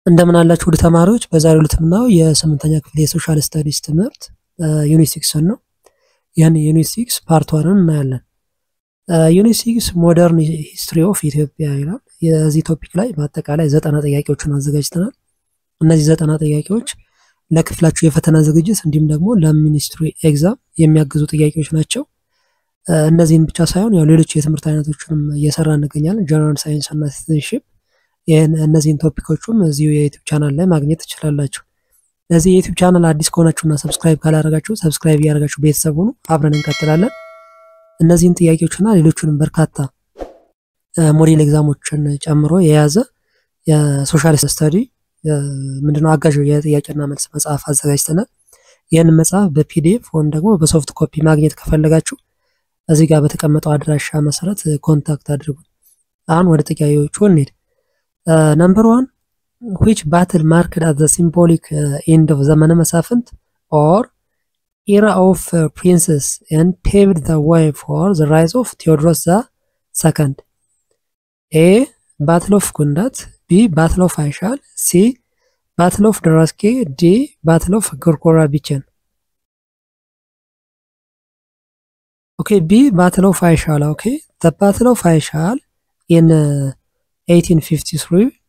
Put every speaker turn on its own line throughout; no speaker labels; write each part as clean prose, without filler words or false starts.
እንደምን አላችሁ ውድ ተማሪዎች በዛሬው ዕለትምናው የ8ኛ ክፍል የሶሻል ስታዲስ ትምህርት ዩኒት 6 ነው። ያን ዩኒት 6 ፓርት 1 እናያለን። ዩኒት 6 ሞደርን ሂስትሪ ኦፍ ኢትዮጵያ ይላል። የዚህ ቶፒክ ላይ በአጠቃላይ 90 ጥያቄዎችን አዘጋጅተናል። እነዚህ 90 ጥያቄዎች ለክፍላችሁ የፈተና ዝግጅት እንዲሁም ደግሞ ለሚኒስትሪ ኤግዛም የሚያግዙ ጥያቄዎች ናቸው። እነዚህን ብቻ ሳይሆን ያው ሌሎች የትምህርት አይነቶችንም እየሰራ እንገኛለን። ጀነራል ሳይንስ እና ሲቲዝንሺፕ እነዚህን ቶፒኮችም እዚሁ የዩቲዩብ ቻናል ላይ ማግኘት ትችላላችሁ። ለዚህ የዩቲዩብ ቻናል አዲስ ከሆናችሁና ሰብስክራይብ ካላደረጋችሁ ሰብስክራይብ ያደርጋችሁ ቤተሰብ ሁኑ። አብረን እንቀጥላለን። እነዚህን ጥያቄዎችና ሌሎችንም በርካታ ሞዴል ኤግዛሞችን ጨምሮ የያዘ የሶሻል ስታዲ ምንድነው አጋዥ የጥያቄና መልስ መጽሐፍ አዘጋጅተናል። ይህን መጽሐፍ በፒዲኤፍ ወይም ደግሞ በሶፍት ኮፒ ማግኘት ከፈለጋችሁ እዚህ ጋር በተቀመጠው አድራሻ መሰረት ኮንታክት አድርጉ። አሁን ወደ ጥያቄዎቹ እንሂድ። Number 1, which battle marked at the symbolic end of Zamana Masafint or era of princes and paved the way for the rise of Theodorus II? A. Battle of Kundat. B. Battle of Aishal. C. Battle of Daraski. D. Battle of Gorgora Bichen. Okay, B. Battle of Aishal. Okay, the Battle of Aishal in 1853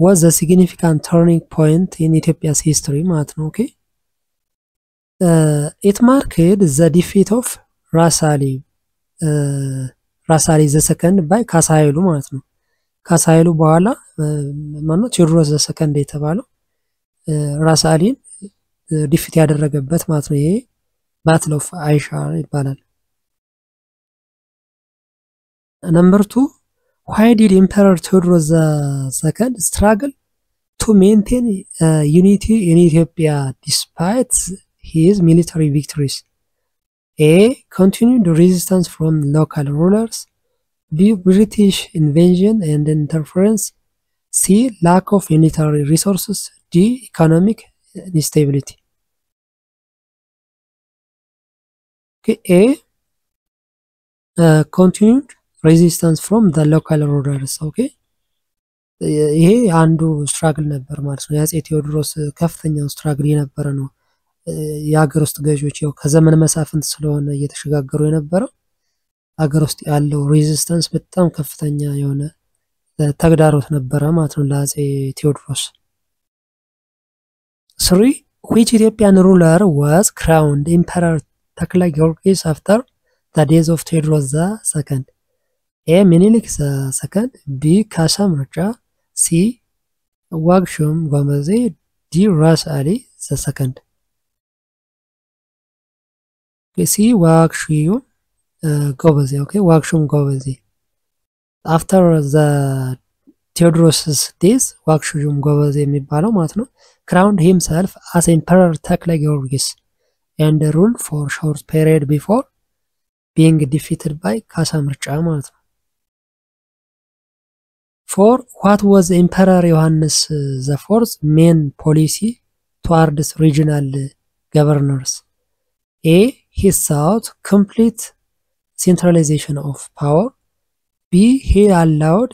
was a significant turning point in Ethiopia's history. Okay, it marked the defeat of Rasali the second by ካሳይሉ ማለት ነው። ካሳይሉ በኋላ ማነው ቴዎድሮስ the second የተባለው ራሳሊን ዲፊት ያደረገበት ማለት ነው። ይሄ ባትል ኦፍ አይሻ ይባላል። Number 2, why did Emperor Theodorus II struggle to maintain unity in Ethiopia despite his military victories? A. Continued resistance from local rulers. B. British invasion and interference. C. Lack of military resources. D. Economic instability. Okay. A. Continued resistance from the local rulers. Okay, ይሄ አንዱ ስትራግል ነበር ማለት ነው። ያጼ ቴዎድሮስ ከፍተኛው ስትራግል የነበረ ነው። የሀገር ውስጥ ገዢዎች ያው ከዘመን መሳፍንት ስለሆነ እየተሸጋገሩ የነበረው ሀገር ውስጥ ያለው ሬዚስተንስ በጣም ከፍተኛ የሆነ ተግዳሮት ነበረ ማለት ነው ለአጼ ቴዎድሮስ። 3, which Ethiopian ruler was crowned Emperor ተክለ ጊዮርጊስ after the death of Theodorus II? A. Minilik II. B. ካሳ ምርጫ. C. ዋግሹም ጎበዜ. D. ራስ አሊ II. C. ዋግሹም ጎበዜ. Okay, ዋግሹም ጎበዜ. After the Theodorus' death ዋግሹም ጎበዜ የሚባለው ማለት ነው crowned himself as Emperor ተክለ ጊዮርጊስ and ruled for short period before being defeated by ካሳ ምርጫ ማለት ነው። 4, what was Emperor Yohannes IV's main policy towards regional governors? A. He sought complete centralization of power. B. He allowed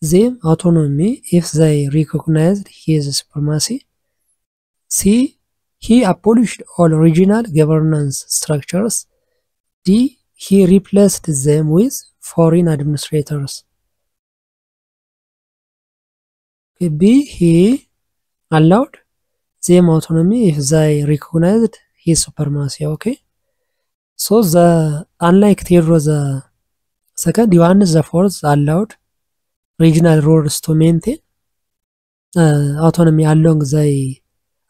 them autonomy if they recognized his supremacy. C. He abolished all regional governance structures. D. He replaced them with foreign administrators. B. He allowed them autonomy if they recognized his supremacy. Okay, so unlike Theodorus II, Yohannes IV allowed regional rulers to maintain autonomy along they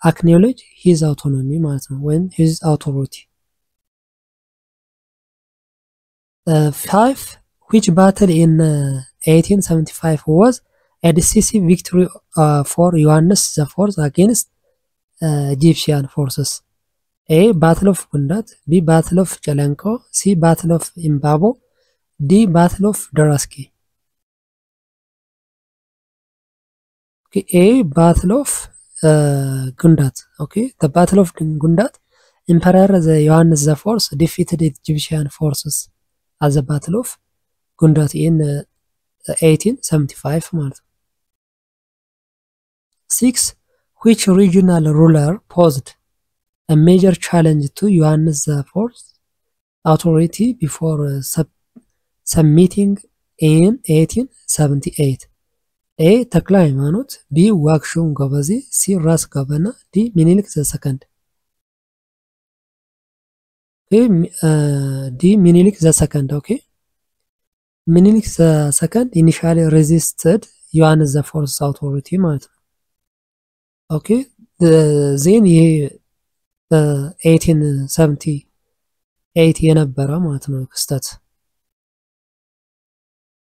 acknowledge his autonomy ማለት ነው when his authority. 5, which battle in 1875 was a decisive victory for Yohannes IV against Egyptian forces? A. Battle of Kundat. B. Battle of Jalanko. C. Battle of Imbabo. D. Battle of Daraski. Okay, A. Battle of Kundat. Okay, the Battle of Kundat, Emperor Yohannes IV defeated Egyptian forces at the Battle of Kundat in 1875 ማለት ነው። 6. Which regional ruler posed a major challenge to Johannes IV's authority before submitting in 1878? A. ተክለ ሃይማኖት B. ዋክሹም ጎበዜ C. ራስ ገበና D. ሚኒሊክ ዘሰከንድ D. ሚኒሊክ ዘሰከንድ okay. ሚኒሊክ ዘሰከንድ initially resisted Johannes IV's authority ማለት ነው okay. then ይሄ 1878 የነበረ ማለት ነው ክስተት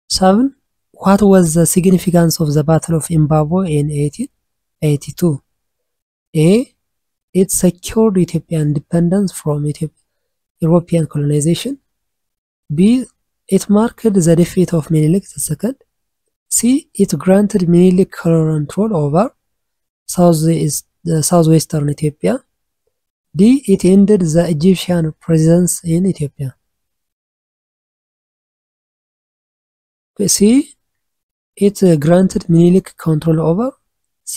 7. What was the significance of the Battle of Imbabwe in 1882? A. It secured Ethiopian independence from European colonization. B. It marked the defeat of Menelik II. C. It granted Menelik control over southwestern Ethiopia. D. It ended the Egyptian presence in Ethiopia. C. It granted Menelik control over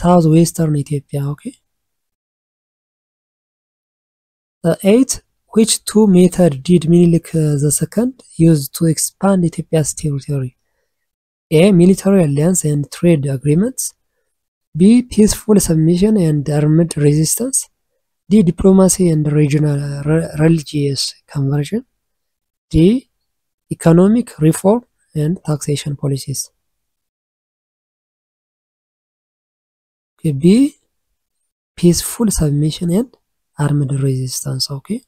southwestern Ethiopia. Okay. 8. Which two methods did Menelik II use to expand Ethiopia's territory? A. Military alliance and trade agreements. B. Peaceful submission and armed resistance. D. Diplomacy and regional religious conversion. D. Economic reform and taxation policies. Okay. B. Peaceful submission and armed resistance. Okay.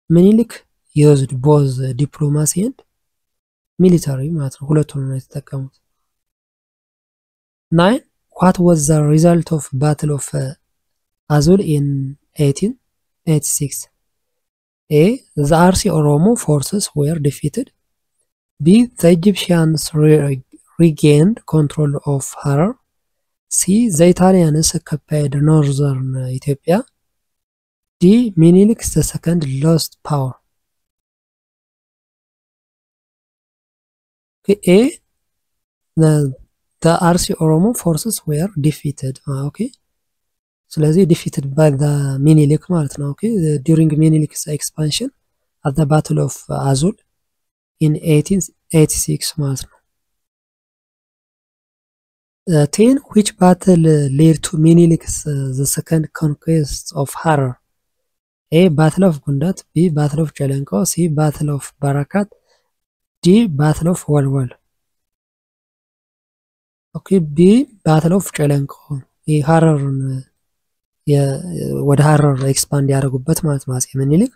Menelik used both diplomacy and military ማለት ነው ሁለቱንም ነው የተጠቀሙት 9. What was the result of Battle of Azul in 1886? A. The RC Oromo forces were defeated. B. The Egyptians regained control of Harar. C. The Italians occupied northern Ethiopia. D. Menelik II lost power. A. The RC Oromo forces were defeated. Okay. ስለዚህ defeated by the Menelik ማለት ነው okay. During Menelik's expansion at the Battle of Azul in 1886 ማለት ነው 10. Which battle led to Menelik's the second conquest of Harar? A. Battle of Gundat. B. Battle of Jalingo. C. Battle of Barakat. D. Battle of Walwal. Okay. B. Battle of Jalingo. የሐረርን ወደ ሐረር ኤክስፓንድ ያደረጉበት ማለት ነው አፄ ምኒልክ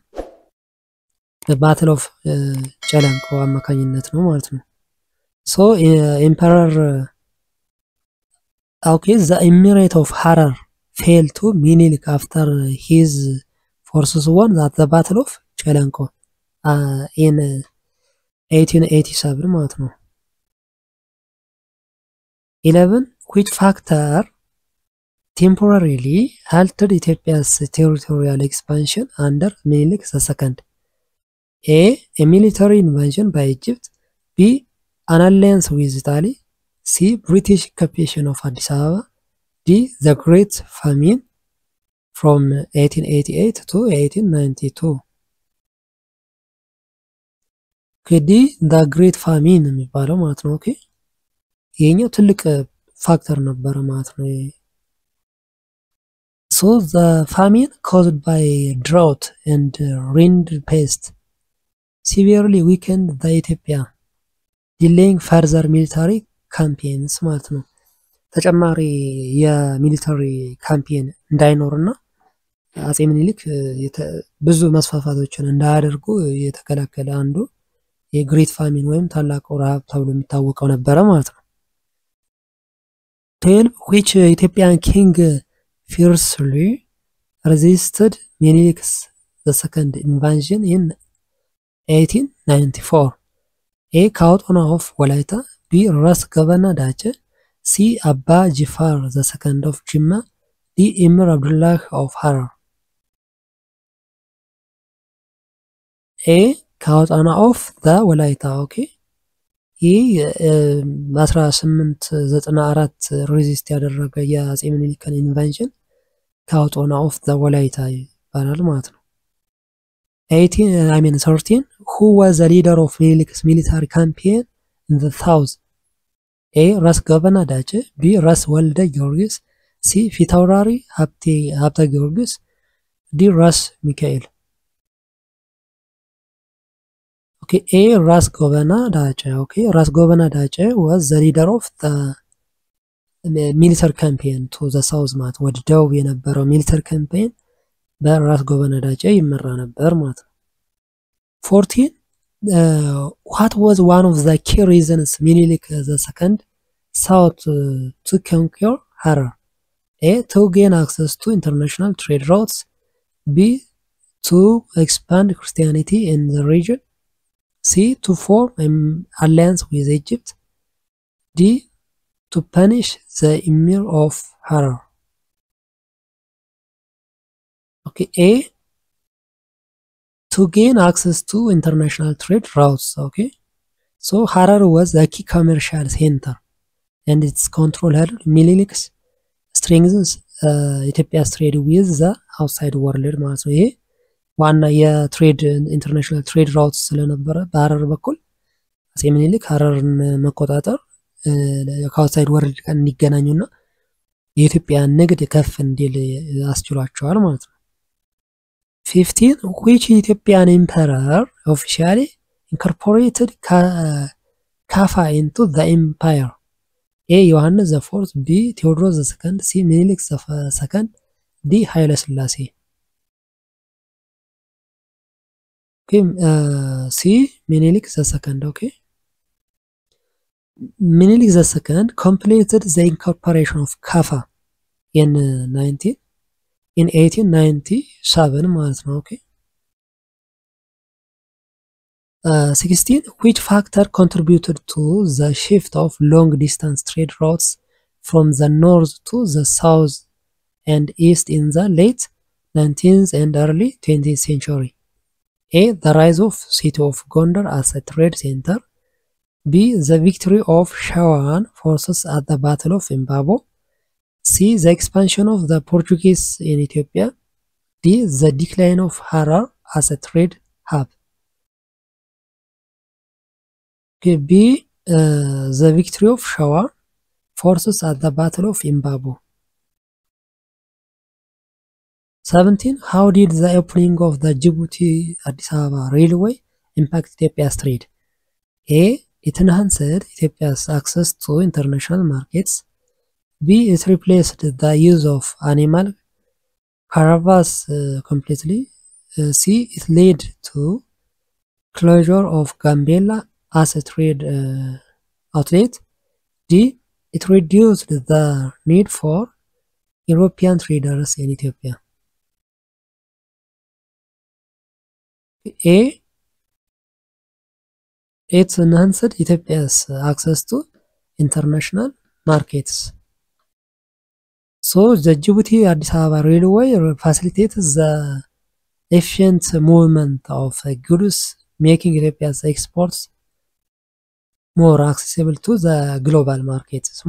ባትል ኦፍ ጨለንቆ አማካኝነት ነው ማለት ነው ሶ ኤምፐረር okay the emirate of Harar fell to Menelik after his forces won at the battle of Chelenko in 1887 ማለት ነው 11. Which factor temporarily halted Ethiopia's territorial expansion under Menelik II? A. A military invasion by Egypt. B. An alliance with Italy. C. British occupation of Addis Ababa. D. The Great Famine from 1888 to 1892. D. The Great Famine የሚባለው ማለት ነው okay ይሄኛው ትልቅ ፋክተር ነበር ማለት ነው So the famine caused by drought and wind pest severely weakened the Ethiopia, delaying further military campaigns ማለት ነው ተጨማሪ የሚሊተሪ ካምፔን እንዳይኖርና አፄ ምኒልክ ብዙ መስፋፋቶችን እንዳያደርጉ የተከለከለ አንዱ የግሬት ፋሚን ወይም ታላቁ ረሃብ ተብሎ የሚታወቀው ነበር ማለት ነው 12. Which Ethiopian king fiercely resisted Menelik's the second invasion in 1894? A. Kautona of Walaita. B. Ras Gavana Dache. C. Abba Jifar the second of Jimma. D. Emir Abdullah of Harar. A. Kautona of the Walaita okay ይህ በ1894 ሬዚስት ያደረገ የአጼ ምኒልክን ኢንቨንሽን ካውጦና ኦፍ ዘ ወላይታ ይባላል ማለት ነው። 13 who was the leader of Minilik's military campaign in the south? A. ራስ ገበና ዳጨ፣ B. ራስ ወልደ ጊዮርጊስ፣ C. ፊታውራሪ ሀብተ ጊዮርጊስ፣ D. ራስ ሚካኤል። Okay, A. ራስ ጎበና ዳጨ። Okay, ራስ ጎበና ዳጨ was the leader of the military campaign to the south ማለት ወደ ደቡብ የነበረው ሚሊተሪ ካምፔን በራስ ጎበና ዳጨ ይመራ ነበር ማለት ነው። 14 what was one of the key reasons Minilik II sought to conquer Harar? A. to gain access to international trade routes, B. to expand Christianity in the region, C. to form an alliance with Egypt, D. to punish the emir of Harar. Okay, A. to gain access to international trade routes. Okay, so Harar was the key commercial center and its control had Minilik's strengthens Ethiopia's trade with the outside world ማለት ነው። ይሄ ዋና የትሬድ ኢንተርናሽናል ትሬድ ራውትስ ስለነበረ በሐረር በኩል አጼ ምኒልክ ሐረርን መቆጣጠር ከአውትሳይድ ወርልድ ጋር እንዲገናኙና የኢትዮጵያ ንግድ ከፍ እንዲል አስችሏቸዋል ማለት ነው። 15 which Ethiopian emperor officially incorporated Kaffa into the empire? A. ዮሐንስ ዘ ፎርዝ፣ B. ቴዎድሮስ ዘ ሰከንድ፣ C. ሚኒሊክ ዘ ሰከንድ፣ D. ኃይለ ሥላሴ። Okay, C. ሚኒሊክ ዘ ሰከንድ። Okay, ሚኒሊክ ዘ ሰከንድ completed the incorporation of Kaffa in 1897 ማለት ነው። Okay, 16 which factor contributed to the shift of long distance trade routes from the north to the south and east in the late 19th and early 20th century? A. the rise of city of Gondar as a trade center, B. the victory of Shawan forces at the Battle of Imbabo, C. the expansion of the Portuguese in Ethiopia, D. the decline of Harar as a trade hub. Okay, B. the victory of Shawan forces at the Battle of Imbabo. 17 how did the opening of the Djibouti-Addis Ababa railway impact Ethiopia's trade? A. it enhanced Ethiopia's access to international markets, B. it replaced the use of animal caravans completely, C. it led to closure of Gambela as a trade outlet, D. it reduced the need for European traders in Ethiopia. A. it enhanced Ethiopia's access to international markets. So the Djibouti-Addis Ababa railway facilitates the efficient movement of goods, making Ethiopia's exports more accessible to the global markets.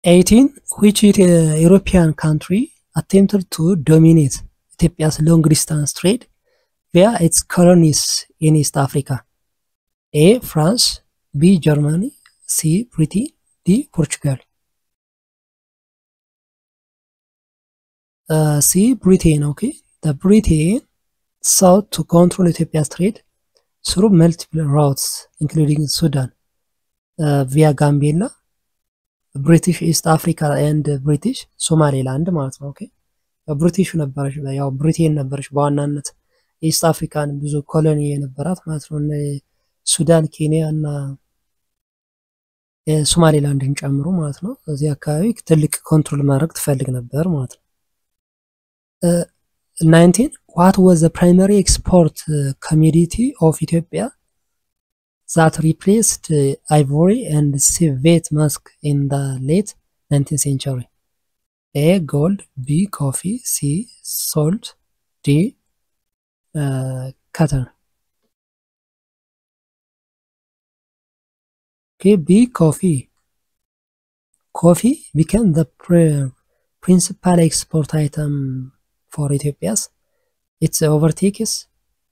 18 which European country attempted to dominate Ethiopia's long distance trade via its colonies in East Africa? A. France, B. Germany, C. Britain, D. Portugal. C. Britain. Okay, the Britain sought to control Ethiopia's trade through multiple routes including Sudan via Gambela, British East Africa and British Somaliland ማለት ነው። Okay, ብሪቲሽ ነበረች ያው ብሪቴን ነበረች በዋናነት ኢስት አፍሪካን ብዙ ኮሎኒ የነበራት ማለት ነው። ሱዳን፣ ኬንያ እና ሶማሊላንድን ጨምሮ ማለት ነው። እዚህ አካባቢ ትልቅ ኮንትሮል ማድረግ ትፈልግ ነበር ማለት ነው። 19 what was the primary export commodity of Ethiopia that replaced ivory and civet musk in the late 19th century? A. gold, B. coffee, C. salt, D. cotton. Okay, B, coffee. Coffee became the principal export item for Ethiopia. It overtakes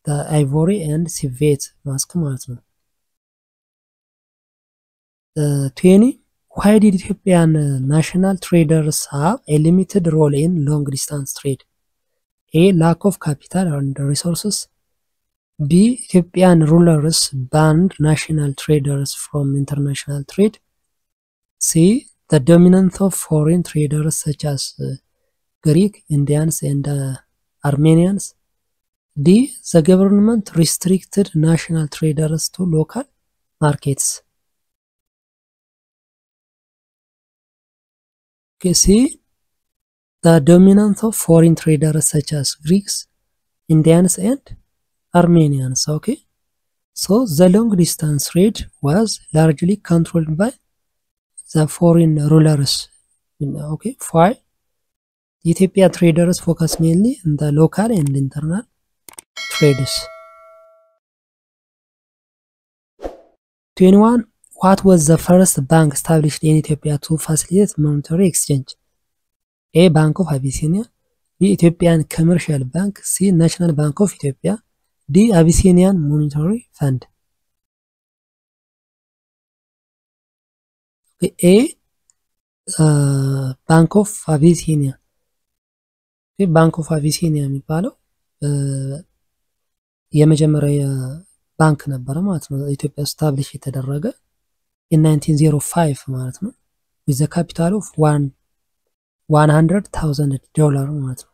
the ivory and civet mask ማለት ነው። 20 Why did Ethiopian national traders have a limited role in long distance trade? A, lack of capital and resources. B, Ethiopian rulers banned national traders from international trade. C, the dominance of foreign traders such as Greek, Indians, and Armenians. D, the government restricted national traders to local markets. Okay, C, the dominance of foreign traders such as Greeks, Indians, and Armenians. Okay, so the long distance trade was largely controlled by the foreign rulers. Okay, why? Ethiopia traders focus mainly on the local and internal trades. 21 What was the first bank established in Ethiopia to facilitate monetary exchange? A, Bank of Abyssinia. B, Ethiopian Commercial Bank. C, National Bank of Ethiopia. D, Abyssinian Monetary Fund. A, Bank of Abyssinia. ባንክ ኦፍ አቢሲኒያ የሚባለው የመጀመሪያ ባንክ ነበረ ማለት ነው። ኢትዮጵያ ስታብሊሽ የተደረገ in 1905 ማለት ነው። with the capital of $100,000 ማለት ነው።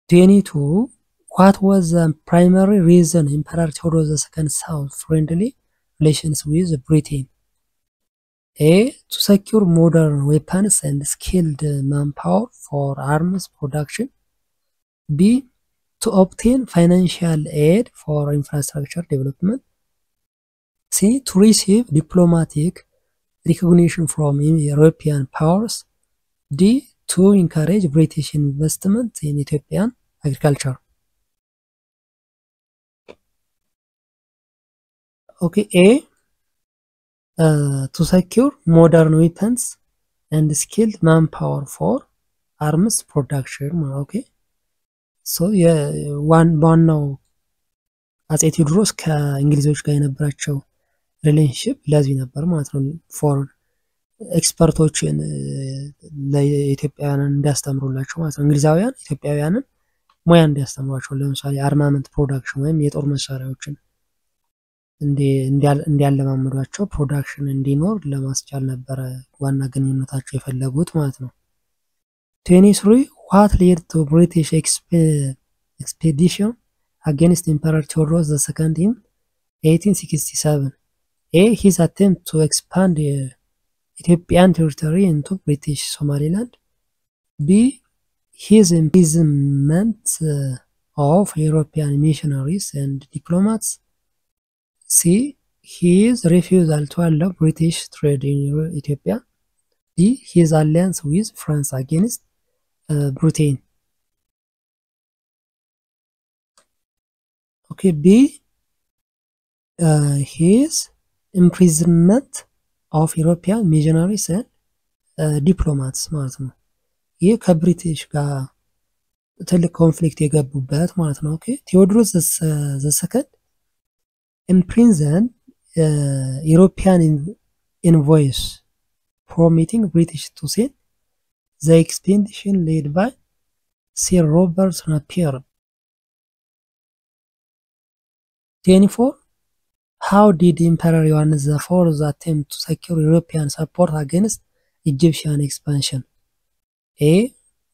22 What was the primary reason Emperor Theodore II sought friendly relations with Britain? A, to secure modern weapons and skilled manpower for arms production. B, to obtain financial aid for infrastructure development. C, to receive diplomatic recognition from European powers. D, to encourage British investment in Ethiopian agriculture. Okay, A, to secure modern weapons and skilled manpower for arms production. Okay, so ዋናው አጼ ቴዎድሮስ ከእንግሊዞች ጋር የነበራቸው ሪሌሽንሺፕ ለዚህ ነበር ማለት ነው። ፎር ኤክስፐርቶችን ለኢትዮጵያውያን እንዲያስተምሩላቸው ማለት ነው። እንግሊዛውያን ኢትዮጵያውያንን ሙያ እንዲያስተምሯቸው፣ ለምሳሌ አርማመንት ፕሮዳክሽን ወይም የጦር መሳሪያዎችን እንዲያለማምዷቸው ፕሮዳክሽን እንዲኖር ለማስቻል ነበረ ዋና ግንኙነታቸው የፈለጉት ማለት ነው። 23 What led to British expedition against Emperor Theodore II in 1867? A, his attempt to expand Ethiopian territory into British Somaliland. B, his imprisonment of European missionaries and diplomats. C, his refusal to allow British trade in Ethiopia. D, his alliance with France against Britain. Okay, B, his imprisonment of European missionaries and diplomats ማለት ነው። ይህ ከብሪቲሽ ጋር ትልቅ ኮንፍሊክት የገቡበት ማለት ነው። ኦኬ ቴዎድሮስ the second imprisoned European envoys promising British to send the expedition led by Sir Robert Napier. 24 How did Emperor Yohannes IV attempt to secure European support against Egyptian expansion? A,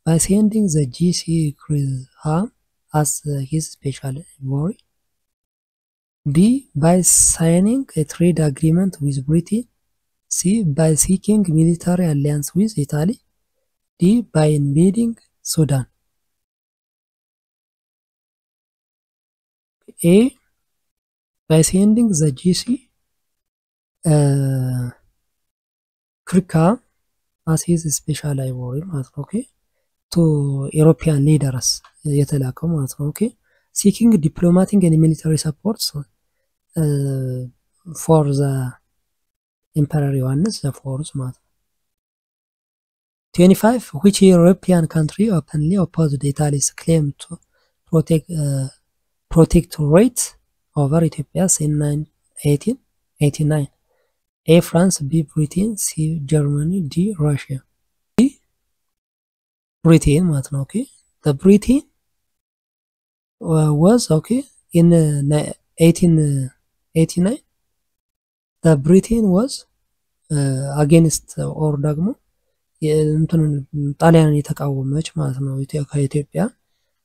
by sending the G.C. Gresham as his special envoy. B, by signing a trade agreement with Britain. C, by seeking military alliance with Italy. D, by invading Sudan. A, by sending the G.C. Gresham as his special envoy ማለት ነው። ኦኬ to European leaders የተላከው ማለት ነው። ኦኬ seeking diplomatic and military support for the Emperor Ioannis the fourth ማለት ነው። 25 which European country openly opposed Italy's claim to protectorate over Ethiopia in 1889? A. France, B. Britain, C. Germany, D. Russia. D. Britain ማለት ነው። okay the Britain was okay in 1889 the Britain was against or ደግሞ ጣሊያንን የተቃወመች ማለት ነው ከኢትዮጵያ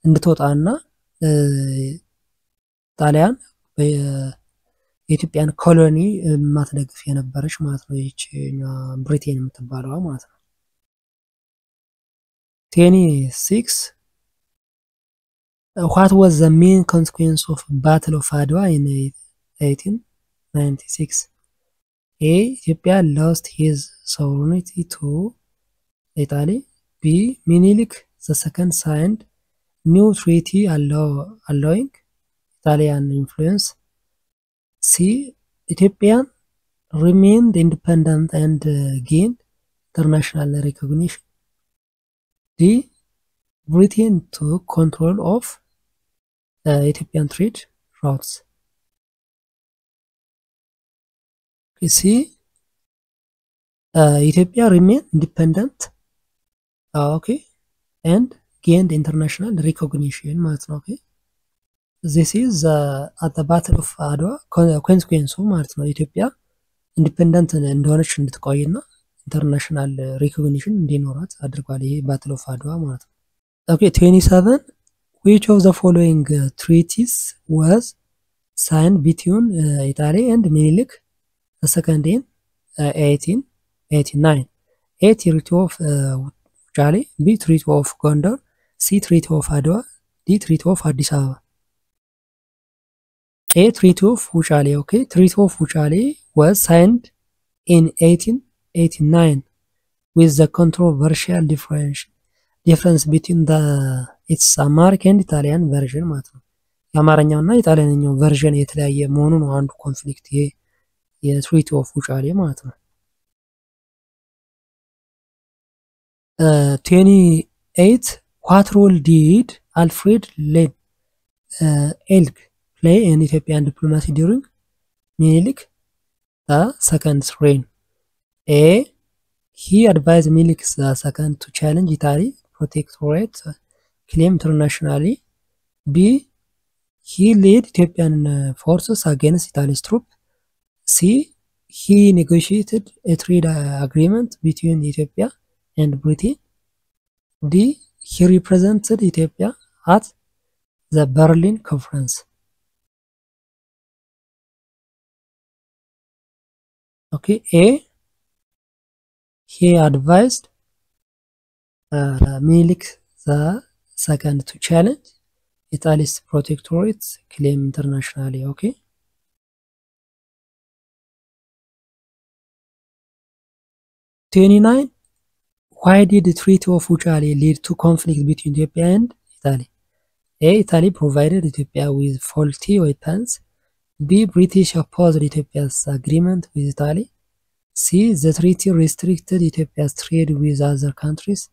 እንድትወጣና ጣሊያን የኢትዮጵያን ኮሎኒ ማትደግፍ የነበረች ማለት ነው ይቺኛ ብሪቴን የምትባለዋ ማለት ነው። 26 what was the main consequence of Battle of Adwa in 1896? A. Ethiopia lost his sovereignty to Italy. B. Menelik II signed new treaty allowing Italian influence. C. Ethiopia remained independent and gained international recognition. D. Britain took control of Ethiopian trade routes. C. Ethiopia remained independent okay and gained international recognition ማለት ነው። okay this is at the battle of Adwa consequence ማለት ነው ኢትዮጵያ ኢንዲፔንደንት እንደሆነች እንድትቆይና ኢንተርናሽናል ሪኮግኒሽን እንዲኖራት አድርጓል ይሄ battle of Adwa ማለት ነው። okay 27 which of the following treaties was signed between Italy and Menelik the second in 1889? A. Treaty of Wuchale, B. Treaty of Gondar, C. Treaty of Adwa, D. Treaty of Addis Ababa. A. Treaty of Wuchale. okay Treaty of Wuchale was signed in 1889 with the controversial difference between its Amharic and Italian version ማለት ነው። የአማርኛውና የጣሊያንኛው ቨርዥን የተለያየ መሆኑ ነው አንዱ ኮንፍሊክት ይሄ የትሪቲ ኦፍ ውጫሌ ማለት ነው። 28 what role did Alfred Elg play in Ethiopian diplomacy during Menelik II's reign? A. He advised Menelik II to challenge Italy protectorate claim internationally. B. He led Ethiopian forces against Italy's troops. C. He negotiated a trade agreement between Ethiopia and Britain. D. He represented Ethiopia at the Berlin Conference. okay A. He advised Menelik II to challenge Italy's protectorate claim internationally. okay 29 why did the Treaty of Wuchale lead to conflict between Ethiopia and Italy? A. Italy provided Ethiopia with faulty weapons. B. British opposed Ethiopia's agreement with Italy. C. The treaty restricted Ethiopia's trade with other countries.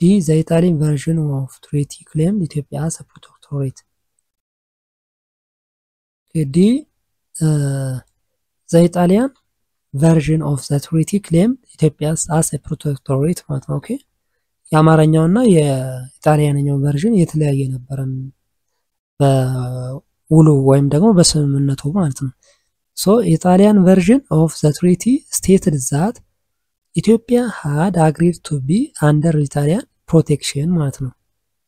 D. The Italian version of treaty claimed Ethiopia as a protectorate. okay, D. The Italian version of the treaty claimed Ethiopia as a protectorate ማለት ነው። okay የአማርኛውና የጣሊያንኛው ቨርዥን የተለያየ ነበር በውሉ ወይም ደግሞ በስምምነቱ ማለት ነው። so Italian version of the treaty stated that Ethiopia had agreed to be under Italian protection ማለት ነው።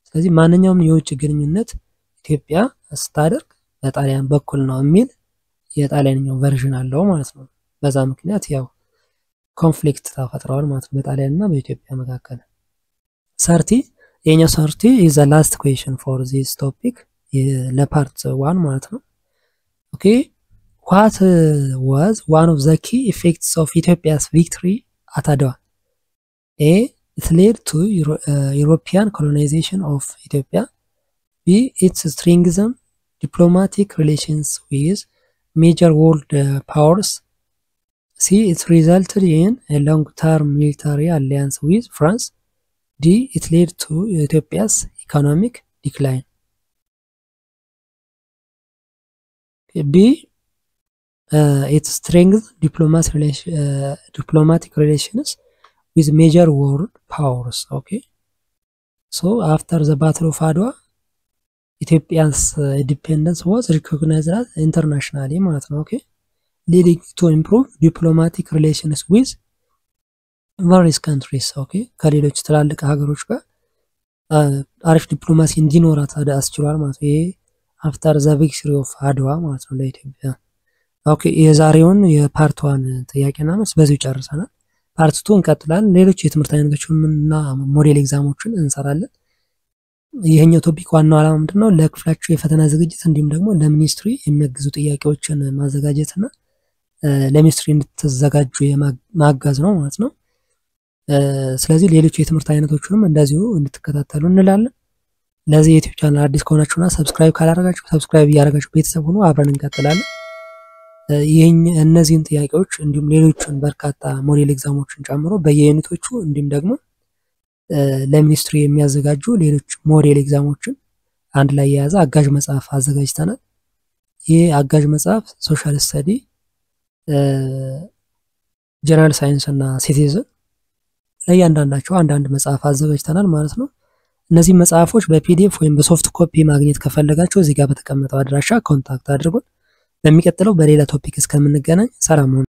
ስለዚህ ማንኛውም የውጭ ግንኙነት ኢትዮጵያ ስታደርግ በጣሊያን በኩል ነው የሚል የጣሊያንኛው ቨርዥን አለው ማለት ነው። በዛ ምክንያት ያው ኮንፍሊክት ተፈጥሯል ማለት ነው በጣሊያንና በኢትዮጵያ መካከል። 30 የኛ 30 is the last question for this topic ለፓርት 1 ማለት ነው። okay what was one of the key effects of Ethiopia's victory at Adwa? A. It led to European colonization of Ethiopia. B. It strengthened diplomatic relations with major world powers. C. It resulted in a long-term military alliance with France. D. It led to Ethiopia's economic decline. B. It strengthened diplomatic relations with major world powers. Okay. So after the Battle of Adwa, Ethiopia's independence was recognized as internationally ማለት ነው። Okay. Leading to improve diplomatic relations with various countries. Okay. ከሌሎች ትላልቅ ሀገሮች ጋር አሪፍ ዲፕሎማሲ እንዲኖራት አስችሏል ማለት ነው። ይሄ after the victory of Adwa ማለት ነው ለኢትዮጵያ። ኦኬ የዛሬውን የፓርት 1 ጥያቄና መልስ በዚሁ ጨርሰናል። ፓርት 2 እንቀጥላለን። ሌሎች የትምህርት አይነቶችንና ሞዴል ኤግዛሞችን እንሰራለን። ይሄኛው ቶፒክ ዋናው ዓላማ ምንድነው? ለክፍላችሁ የፈተና ዝግጅት እንዲሁም ደግሞ ለሚኒስትሪ የሚያግዙ ጥያቄዎችን ማዘጋጀትና ለሚኒስትሪ እንድትዘጋጁ ማጋዝ ነው ማለት ነው። ስለዚህ ሌሎች የትምህርት አይነቶችንም እንደዚሁ እንድትከታተሉ እንላለን። ለዚህ ዩቲዩብ ቻናል አዲስ ከሆናችሁና ሰብስክራይብ ካላደረጋችሁ ሰብስክራይብ እያደረጋችሁ ቤተሰብ ሁኑ። አብረን እንቀጥላለን። እነዚህን ጥያቄዎች እንዲሁም ሌሎችን በርካታ ሞዴል ኤግዛሞችን ጨምሮ በየዩኒቶቹ እንዲሁም ደግሞ ለሚኒስትሪ የሚያዘጋጁ ሌሎች ሞዴል ኤግዛሞችን አንድ ላይ የያዘ አጋዥ መጽሐፍ አዘጋጅተናል። ይህ አጋዥ መጽሐፍ ሶሻል ስተዲ፣ ጀነራል ሳይንስ እና ሲቲዝን ለእያንዳንዳቸው አንዳንድ መጽሐፍ አዘጋጅተናል ማለት ነው። እነዚህ መጽሐፎች በፒዲኤፍ ወይም በሶፍት ኮፒ ማግኘት ከፈለጋችሁ እዚህ ጋር በተቀመጠው አድራሻ ኮንታክት አድርጉን። በሚቀጥለው በሌላ ቶፒክ እስከምንገናኝ ሰላም ሁኑ።